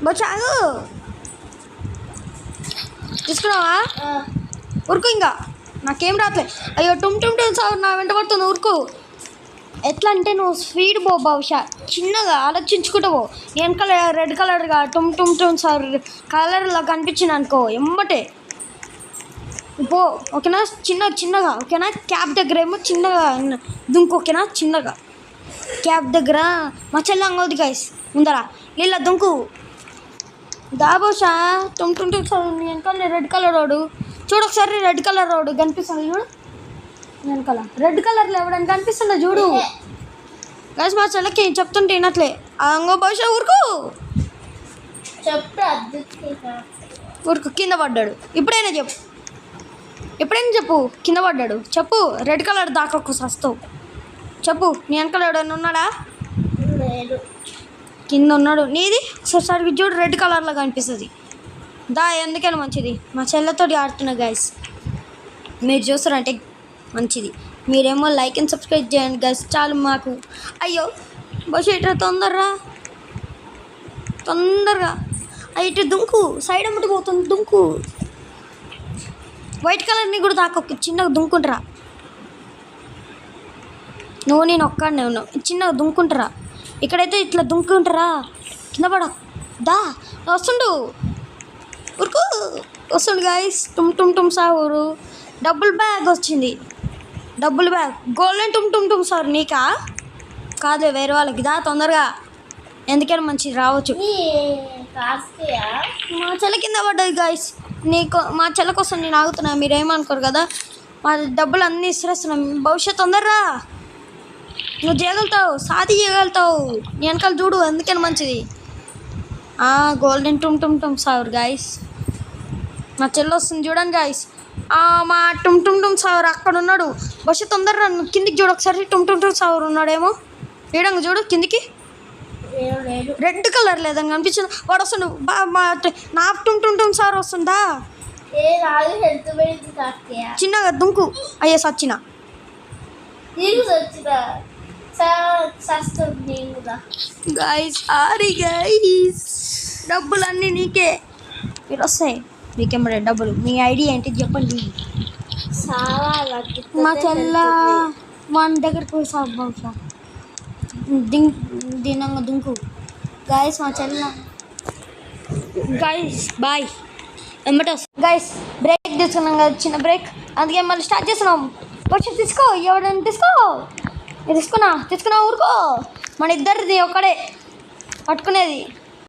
బొచ్చాగు తీసుకున్నావా? ఉరుకు, ఇంకా నాకేం రావట్లే. అయ్యో టుమ్ టుమ్ టుమ్ సార్ నా వెంట పడుతుంది. ఉరుకు. ఎట్లా అంటే నువ్వు స్పీడ్ పో బహుశా, చిన్నగా ఆలోచించుకుంటావు. వెనకాల రెడ్ కలర్గా టుమ్ టుమ్ టుమ్ సార్ కలర్లా కనిపించింది అనుకో, ఎమ్మటే పో. ఓకేనా? చిన్నగా ఓకేనా? క్యాబ్ దగ్గర ఏమో చిన్నగా దుంకు. ఓకేనా? చిన్నగా క్యాబ్ దగ్గర మా చెల్లి అంగోది గైస్ ముందరా నీళ్ళ దుంకు. దాబోషా టుమ్ టుమ్ టుమ్ సార్ వెనకాల రెడ్ కలర్ రోడ్డు చూడు. ఒకసారి రెడ్ కలర్ రోడ్డు కనిపిస్తుంది చూడు. వెనకాల రెడ్ కలర్లో ఎవడని కనిపిస్తుందో చూడు గైస్. మా చెల్లకి చెప్తుంటే వినట్లే. అంగో బహుశా ఊరుకు ఊరుకు. కింద పడ్డాడు. ఎప్పుడైనా చెప్పు కింద పడ్డాడు చెప్పు. రెడ్ కలర్ దాకా సస్తావు చెప్పు. నీ వెనకాల ఎవడన్నా ఉన్నాడా? కింద ఉన్నాడు. నీది ఒకసారి చూడు, రెడ్ కలర్లో కనిపిస్తుంది. దా, ఎందుకని మంచిది. మా చెల్లెతో ఆడుతున్నా గైస్, మీరు చూస్తారంటే మంచిది. మీరేమో లైక్ అండ్ సబ్స్క్రైబ్ చేయండి గైస్, చాలు మాకు. అయ్యో బహుశా ఇట్లా తొందరగా ఇటు దుంకు. సైడ్ అమ్మటి పోతుంది దుంకు. వైట్ కలర్ని కూడా దాకా చిన్నగా దుంకుంటారా. నువ్వు నేను ఒక్కడనే ఉన్నావు. చిన్నగా దుంకుంటారా. ఇక్కడైతే ఇట్లా దుంకుంటారా. కింద పడ. దా వస్తుండు. ఊరుకు వస్తుండు గైస్. టుమ్ టుమ్ టుమ్ సారు డబుల్ బ్యాగ్ వచ్చింది. డబుల్ బ్యాగ్ గోల్డెన్ టుమ్ టుమ్ టుమ్ సార్ నీకా కాదు, వేరే వాళ్ళకి. దా తొందరగా, ఎందుకైనా మంచిది రావచ్చు. మా చెల్ల కింద పడ్డది గైస్. మా చెల్ల కోసం నేను ఆగుతున్నా, మీరేమనుకోరు కదా. మా డబ్బులు అన్నీ ఇస్తురేస్తున్నాం. భవిష్యత్ తొందరరా, నువ్వు చేయగలుగుతావు, సాధి చేయగలుగుతావు. నీ వెనకాల చూడు, ఎందుకని మంచిది. గోల్డెన్ టుమ్ టుమ్ టుమ్ సార్ గైస్. మా చెల్లి వస్తుంది చూడండి గైస్. మా టుమ్ టుమ్ టుమ్ సార్ అక్కడ ఉన్నాడు. బస్సు తొందరగా కిందికి చూడు ఒకసారి. టుమ్ టుమ్ టుమ్ సార్ ఉన్నాడేమో. ఏడంగా చూడు కిందికి. రెడ్ కలర్ లేదని కనిపించింది. వాడు వస్తుండు. నా టుమ్ టుమ్ టుమ్ సార్ వస్తుందా. చిన్నగా దుంకు. అయ్యే సచ్చిన గైస్. సారీ గైస్, డబ్బులన్నీ నీకే. మీరు వస్తాయి మీకేమడే డబ్బులు. మీ ఐడి ఏంటి చెప్పండి. మా చెల్ల మన దగ్గరికి పోయి బహుశా దీనంగా దుంకు గైస్. మా చెల్ల గైస్ బాయ్ ఎమ్మట గైస్. బ్రేక్ తీసుకున్నాం కదా, చిన్న బ్రేక్, అందుకే మళ్ళీ స్టార్ట్ చేస్తున్నాం. వచ్చి తీసుకో, ఎవడైనా తీసుకున్నా ఊరుకో. మన ఇద్దరిది ఒకడే పట్టుకునేది.